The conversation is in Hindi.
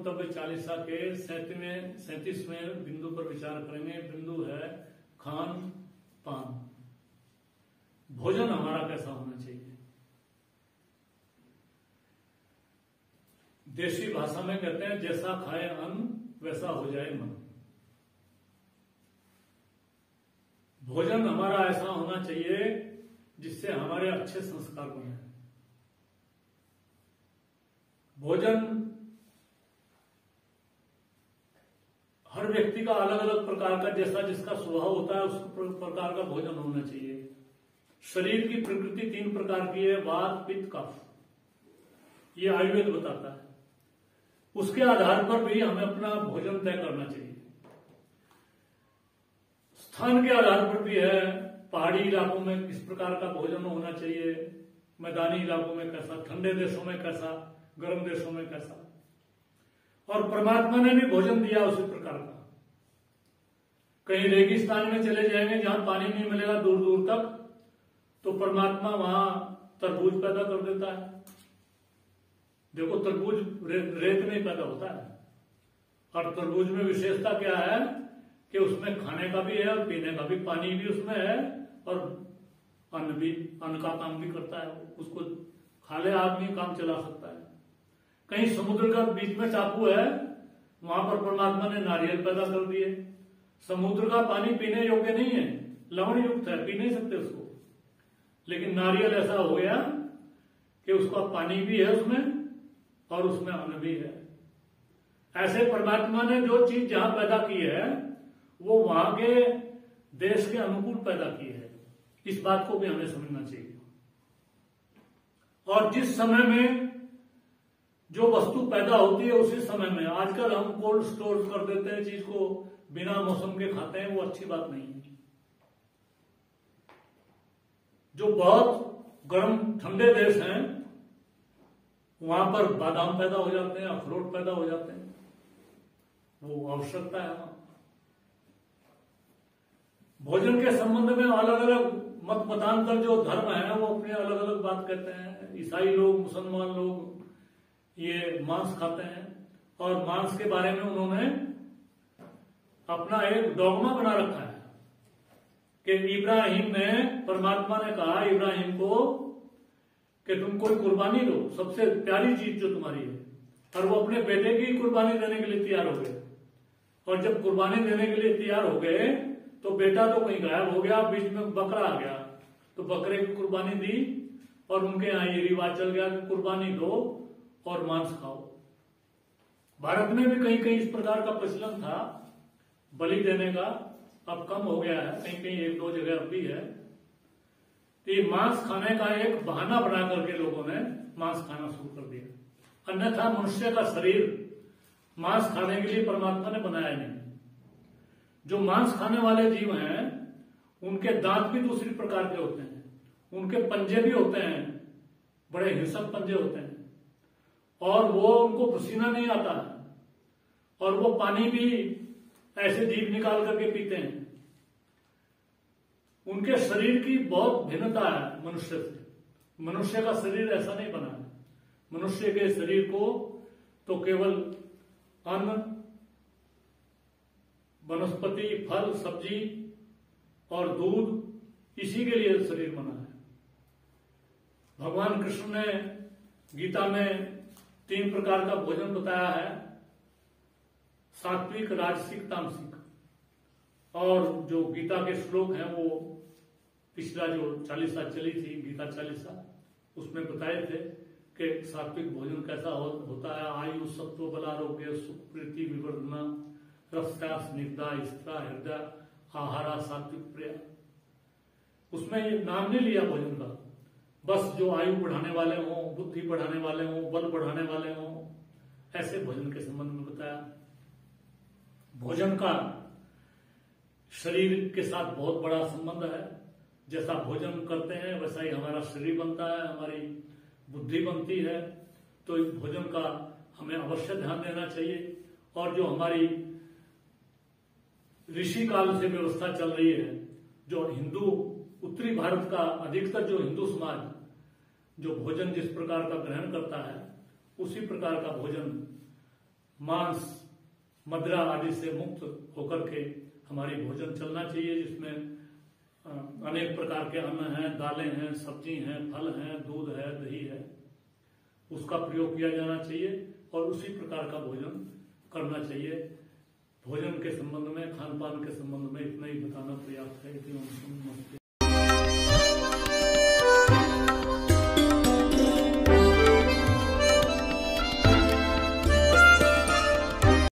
कर्तव्य चालीसा के 37वें बिंदु पर विचार करेंगे। बिंदु है खान पान। भोजन हमारा कैसा होना चाहिए। देसी भाषा में कहते हैं जैसा खाए अन्न वैसा हो जाए मन। भोजन हमारा ऐसा होना चाहिए जिससे हमारे अच्छे संस्कार बने। भोजन हर व्यक्ति का अलग अलग प्रकार का, जैसा जिसका स्वभाव होता है उस प्रकार का भोजन होना चाहिए। शरीर की प्रकृति 3 प्रकार की है, वात पित्त कफ, ये आयुर्वेद बताता है। उसके आधार पर भी हमें अपना भोजन तय करना चाहिए। स्थान के आधार पर भी है, पहाड़ी इलाकों में किस प्रकार का भोजन होना चाहिए, मैदानी इलाकों में कैसा, ठंडे देशों में कैसा, गर्म देशों में कैसा। और परमात्मा ने भी भोजन दिया उसी प्रकार का। कहीं रेगिस्तान में चले जाएंगे जहां पानी नहीं मिलेगा दूर दूर तक, तो परमात्मा वहां तरबूज पैदा कर देता है। देखो तरबूज रेत में पैदा होता है, और तरबूज में विशेषता क्या है कि उसमें खाने का भी है और पीने का भी, पानी भी उसमें है और अन्न का काम भी करता है। उसको खा ले आदमी, काम चला सकता है। कहीं समुद्र का बीच में टापू है, वहां पर परमात्मा ने नारियल पैदा कर दिए। समुद्र का पानी पीने योग्य नहीं है, लवण युक्त है, पी नहीं सकते उसको, लेकिन नारियल ऐसा हो गया कि उसका पानी भी है उसमें और उसमें अन्न भी है। ऐसे परमात्मा ने जो चीज जहां पैदा की है वो वहां के देश के अनुकूल पैदा की है। इस बात को भी हमें समझना चाहिए। और जिस समय में जो वस्तु पैदा होती है उसी समय में, आजकल हम कोल्ड स्टोर कर देते हैं चीज को, बिना मौसम के खाते हैं, वो अच्छी बात नहीं है। जो बहुत गर्म ठंडे देश हैं वहां पर बादाम पैदा हो जाते हैं, अखरोट पैदा हो जाते हैं, वो आवश्यकता है। भोजन के संबंध में अलग अलग मत मतांतर जो धर्म है वो अपने अलग अलग बात कहते हैं। ईसाई लोग, मुसलमान लोग ये मांस खाते हैं, और मांस के बारे में उन्होंने अपना एक डॉगमा बना रखा है कि इब्राहिम ने, परमात्मा ने कहा इब्राहिम को कि तुम कोई कुर्बानी दो, सबसे प्यारी चीज जो तुम्हारी है, और वो अपने बेटे की कुर्बानी देने के लिए तैयार हो गए। और जब कुर्बानी देने के लिए तैयार हो गए तो बेटा तो कहीं गायब हो गया, बीच में बकरा आ गया, तो बकरे की कुर्बानी दी, और उनके यहाँ ये रिवाज चल गया कि कुर्बानी दो और मांस खाओ। भारत में भी कहीं कहीं इस प्रकार का प्रचलन था बलि देने का, अब कम हो गया है, कहीं कहीं 1-2 जगह अब भी है। तो ये मांस खाने का एक बहाना बना करके लोगों ने मांस खाना शुरू कर दिया। अन्यथा मनुष्य का शरीर मांस खाने के लिए परमात्मा ने बनाया नहीं। जो मांस खाने वाले जीव हैं उनके दांत भी दूसरी प्रकार के होते हैं, उनके पंजे भी होते हैं, बड़े हिंसक पंजे होते हैं, और वो उनको पसीना नहीं आता है, और वो पानी भी ऐसे जीभ निकाल करके पीते हैं। उनके शरीर की बहुत भिन्नता है मनुष्य से। मनुष्य का शरीर ऐसा नहीं बना है। मनुष्य के शरीर को तो केवल अन्न, वनस्पति, फल, सब्जी और दूध, इसी के लिए शरीर बना है। भगवान कृष्ण ने गीता में 3 प्रकार का भोजन बताया है, सात्विक, राजसिक, तामसिक। और जो गीता के श्लोक हैं वो पिछला जो चालीसा चली थी, गीता चालीसा, उसमें बताए थे कि सात्विक भोजन कैसा होता है। आयु, सत्व, बल, आरोग्य, सुख, प्रीति, विवर्धना, रस्ता, स्निग्धा, स्थिरा, हृदय, आहारा, सात्विक प्रिय। उसमें ये नाम नहीं लिया भोजन का, बस जो आयु बढ़ाने वाले हों, बुद्धि बढ़ाने वाले हों, बल बढ़ाने वाले हों, ऐसे भोजन के संबंध में बताया। भोजन का शरीर के साथ बहुत बड़ा संबंध है। जैसा भोजन करते हैं वैसा ही हमारा शरीर बनता है, हमारी बुद्धि बनती है। तो इस भोजन का हमें अवश्य ध्यान देना चाहिए। और जो हमारी ऋषि काल से व्यवस्था चल रही है, जो हिंदू, उत्तरी भारत का अधिकतर जो हिंदू समाज जो भोजन जिस प्रकार का ग्रहण करता है, उसी प्रकार का भोजन मांस, मदिरा आदि से मुक्त होकर के हमारी भोजन चलना चाहिए, जिसमें अनेक प्रकार के अन्न हैं, दालें हैं, सब्जी हैं, फल हैं, दूध है, दही है, उसका प्रयोग किया जाना चाहिए और उसी प्रकार का भोजन करना चाहिए। भोजन के संबंध में, खान पान के संबंध में इतना ही बताना पर्याप्त है।